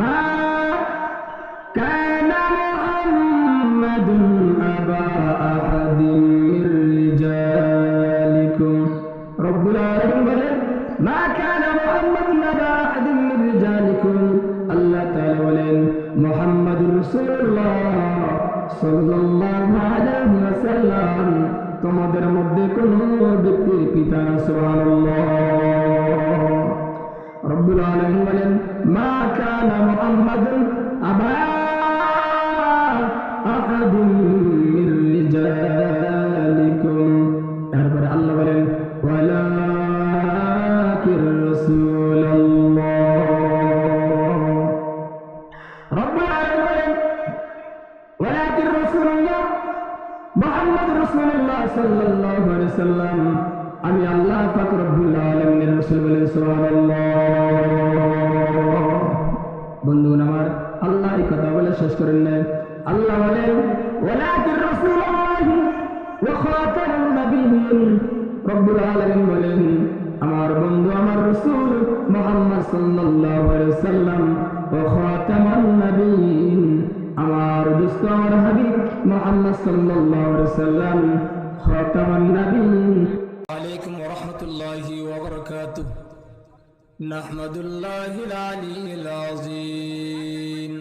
ما كان محمد أبا أحد من رجالكم رب العالمين ما كان محمد أبا أحد من رجالكم الله تعالى ولين محمد رسول الله সাল্লাল্লাহু আলাইহি ওয়াসাল্লাম তোমাদের মধ্যে কোন ব্যক্তির পিতা সুবহানাল্লাহ রব্বুল আলামিন বলেন মা কানা মুহাম্মাদুন আবা আহাদিন মির রিজালিকুম তারপরে আল্লাহ বলেন ওয়ালাকির রাসূলুল্লাহ রব্বুল আলামিন বলেন ولكن رسول الله محمد رسول الله صلى الله عليه وسلم আমি আল্লাহ পাক রব্বুল আলামিনের রাসূল বলেন সুবহানাল্লাহ বন্ধুগণ আমার আল্লাহ এই কথা বলে শেষ করেন না আল্লাহ বলেন ওয়ালাকিন রাসূলুল্লাহ ওয়া খাতামুন নাবিয়্যিন রব্বুল আলামিন বলেন আমার বন্ধু আমার রাসূল মুহাম্মদ সাল্লাল্লাহু আলাইহি ওয়াসাল্লাম ওয়া খাতামুন নাবিয়্যিন আমার দোস্ত আমার হাবিব মুহাম্মদ সাল্লাল্লাহু আলাইহি ওয়াসাল্লাম খাতামুন নবিয়্যিন আলাইকুম ওয়া রাহমাতুল্লাহি ওয়া বারাকাতুহু নাহমাদুল্লাহিল আলিয়্যিল আযীম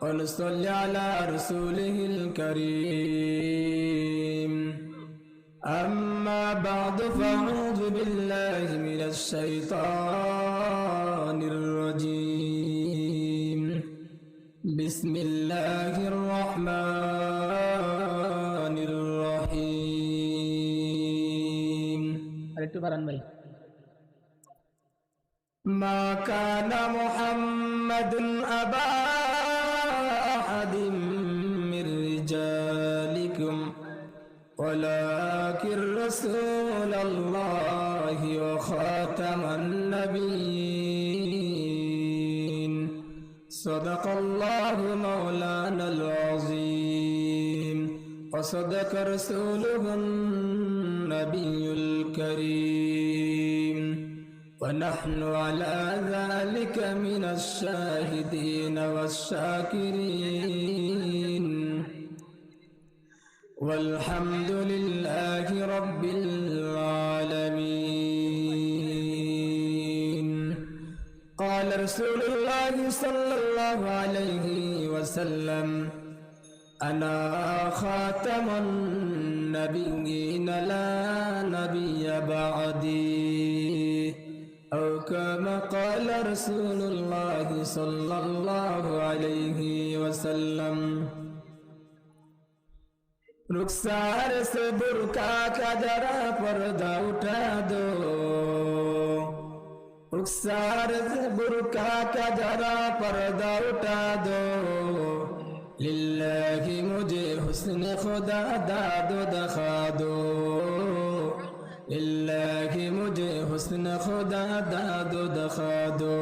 ওয়া নুসাল্লি আলা রাসূলিহিল কারীম আম্মা বা'দু ফাআউযু বিল্লাহি মিনাশ শাইতানির রাজীম بسم الله الرحمن الرحيم ما كان محمد أبا أحد من رجالكم ولكن رسول الله وخاتم النبيين صدق الله مولانا العظيم وصدق رسوله النبي الكريم ونحن على ذلك من الشاهدين والشاكرين والحمد لله رب العالمين قال رسول الله صلى الله عليه وسلم أنا خاتم النبيين لا نبي بعدي أو كما قال رسول الله صلى الله عليه وسلم रुखसार से बुर्का का जरा पर्दा उठा दो रुखसार से बुर्का का जरा पर्दा उठा दो लिल्लाही मुझे हुस्न खुदा दादो दखा दो लिल्लाही मुझे हुस्न खुदा दादो दखा दो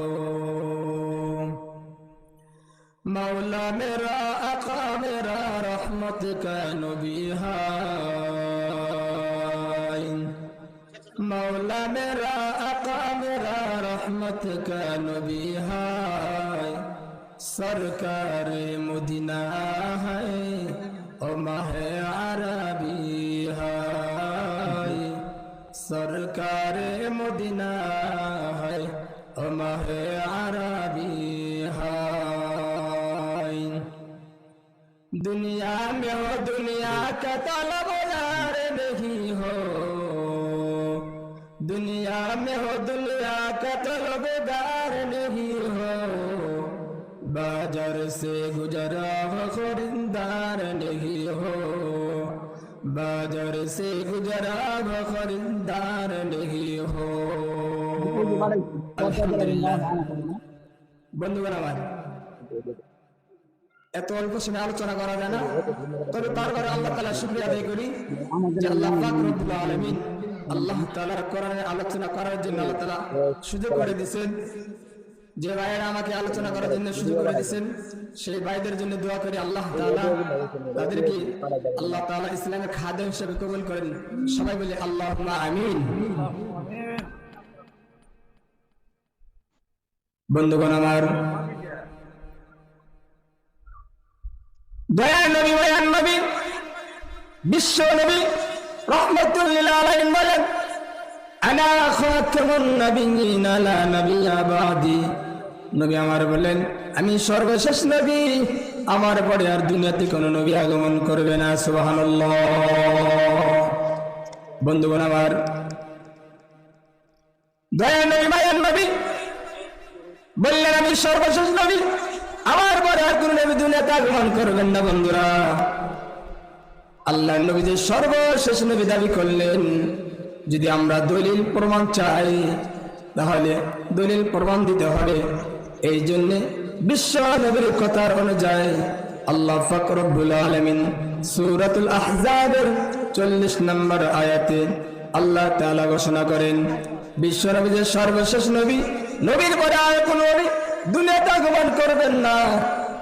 मौला मेरा आका मेरा रहमत का नबी है मौला मेरा आका मेरा रहमत का नबी है सरकार मदीना है ओ माहे अरबी है सरकार मदीना है ओ माहे अरबी है दुनिया में हो दुनिया का तलबगार नहीं हो दुनिया में हो दुनिया का तलबगार नहीं हो बाजार से गुजरा हो खरीदार नहीं हो बाजार से गुजरा हो खरीदार नहीं हो बंधुगण आवाज এত অল্প সময় আলোচনা করা যায় না তবে তারপরে আল্লাহ তাআলা শুকরিয়া আদায় করি যে আল্লাহ পাক রব্বুল আলামিন আল্লাহ তাআলার কোরআনের আলোচনা করার জন্য আল্লাহ তাআলা সুযোগ করে দিয়েছেন যে ভাইয়েরা আমাকে আলোচনা করার জন্য সুযোগ করে দিয়েছেন সেই ভাইদের জন্য দোয়া করি আল্লাহ তাআলা তাদেরকে আল্লাহ তাআলা ইসলামের খাদেম হিসেবে কবুল করেন সবাই বলি আল্লাহুম্মা আমিন বন্ধুগণ আমার দয়া নবী মায়ান নবী বিশ্ব নবী রাহমাতুল লিল আলামিন বলেন আনা খাতামুন নাবিয়্যিন লা নাবিয়্যা বাদি। নবী আমার বলেন আমি সর্বশেষ নবী, আমার পরে আর দুনিয়াতে কোনো নবী আগমন করবে না। সুবহানাল্লাহ। বন্ধুগণ আমার, দয়া নবী মায়ান নবী বললেন আমি সর্বশেষ নবী, আমার পরে আর কোন নবী দুনিয়াতে আগমন করবেন না। বন্ধুরা, আল্লাহর নবী যে সর্বশেষ নবী দাবি করলেন, যদি আমরা দলিল প্রমাণ চাই তাহলে দলিল প্রমাণ দিতে হবে। এই জন্য বিশ্ব নবীর কথার অনুযায়ী আল্লাহ পাক রব্বুল আলামিন সূরাতুল আহজাবের 40 নম্বর আয়াতে আল্লাহ তাআলা ঘোষণা করেন বিশ্ব নবী যে সর্বশেষ নবী, নবীর পরে আর কোন নবী দুনিয়াতে আগমন করবেন না।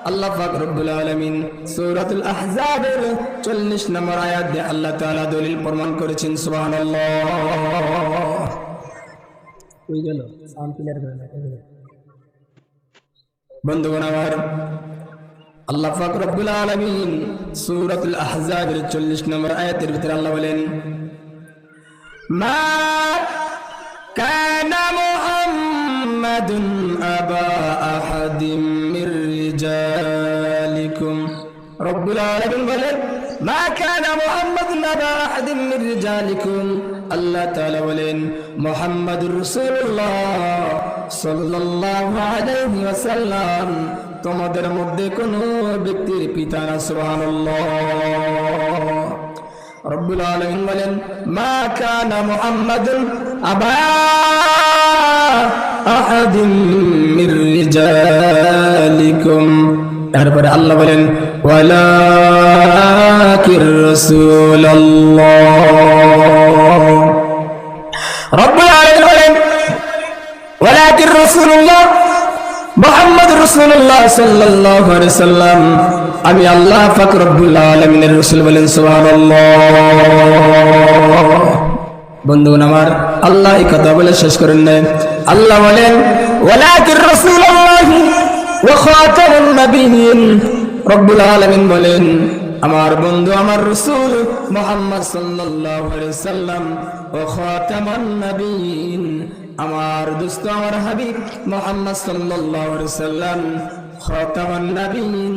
আল্লাহ পাক রব্বুল আলামিন সূরাতুল আহজাবের 40 নম্বর আয়াত দিয়ে আল্লাহ তাআলা দলিল প্রমাণ করেছেন। সুবহানাল্লাহ। কই গেল সাউন্ড ক্লিয়ার করে না। বন্ধুগণ আমার, আল্লাহ পাক রব্বুল আলামিন সূরাতুল আহজাবের 40 নম্বর আয়াতের ভিতরে আল্লাহ বলেন মা কানা মুহাম্মাদুন আবা আহাদিম মির রিজালিকুম। রব্বুল আলামিন বলেন মা কানা মুহাম্মাদুন আবা আহাদিম মির রিজালিকুম। আল্লাহ তাআলা বলেন মুহাম্মাদুর রাসূলুল্লাহ সাল্লাল্লাহু আলাইহি ওয়াসাল্লাম তোমাদের মধ্যে কোন ব্যক্তির পিতা না। সুবহানাল্লাহ। রব্বুল আলামিন বলেন মা কানা মুহাম্মাদুন আবা আহাদিম মির রিজালিকুম। তারপরে আল্লাহ বলেন ওয়ালাকির রাসূলুল্লাহ। রব্বুল আলামিন বলেন ওয়ালাকির রাসূলুল্লাহ মুহাম্মদুর রাসূলুল্লাহ সাল্লাল্লাহু আলাইহি ওয়াসাল্লাম আমি আল্লাহ পাক রব্বুল আলামিনের রাসূল বলেন। সুবহানাল্লাহ। বন্ধুগণ আমার, আল্লাহ এই কথা বলে শেষ করেন না। আল্লাহ বলেন ওয়ালাকির রাসূলুল্লাহ ওয়া খাতামুন নাবিয়্যিন। রব্বুল আলামিন বলেন আমার বন্ধু আমার রাসূল মুহাম্মদ সাল্লাল্লাহু আলাইহি ওয়াসাল্লাম ওয়া খাতামুন নাবিয়্যিন, আমার দোস্ত আমার হাবিব মুহাম্মদ সাল্লাল্লাহু আলাইহি ওয়াসাল্লাম খাতামুন নাবিয়্যিন।